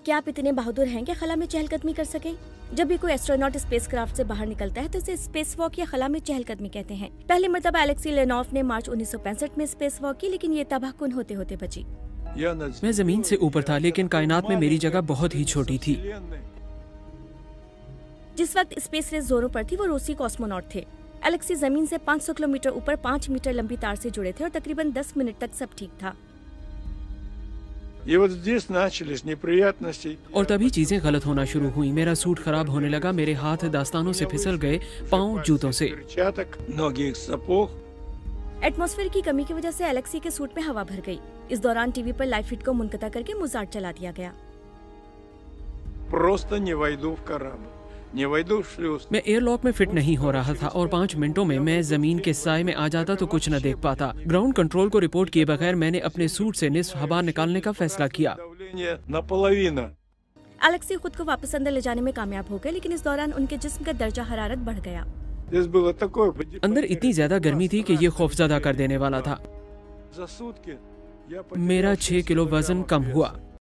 क्या आप इतने बहादुर हैं कि खला में चहलकदमी कर सके? जब भी कोई एस्ट्रोनॉट स्पेसक्राफ्ट से बाहर निकलता है तो इसे स्पेस वॉक या खला में चहलकदमी कहते हैं। पहली मर्तबा एलेक्सी लेनोफ ने मार्च 1965 में स्पेस वॉक की, लेकिन ये तबाहकुन होते होते बची। मैं जमीन से ऊपर था, लेकिन कायनात में मेरी जगह बहुत ही छोटी थी। जिस वक्त स्पेस रेस जोरों पर थी वो रूसी कॉस्मोनॉट थे। एलेक्सी जमीन से 500 किलोमीटर ऊपर 5 मीटर लंबी तार से जुड़े थे और तकरीबन 10 मिनट तक सब ठीक था। और तभी चीजें गलत होना शुरू हुई। मेरा सूट खराब होने लगा, मेरे हाथ दास्तानों से फिसल गए, पाँव जूतों से। एटमॉस्फेयर की कमी की वजह से एलेक्सी के सूट में हवा भर गई। इस दौरान टीवी पर लाइव फीड को मुनक़ता करके मुजार्ट चला दिया गया। मैं एयरलॉक में फिट नहीं हो रहा था और 5 मिनटों में मैं जमीन के साए में आ जाता तो कुछ न देख पाता। ग्राउंड कंट्रोल को रिपोर्ट किए बगैर मैंने अपने सूट से निस्फ हवा निकालने का फैसला किया। एलेक्सी खुद को वापस अंदर ले जाने में कामयाब हो गए, लेकिन इस दौरान उनके जिस्म का दर्जा हरारत बढ़ गया। अंदर इतनी ज्यादा गर्मी थी कि ये खौफजदा कर देने वाला था। मेरा 6 किलो वजन कम हुआ।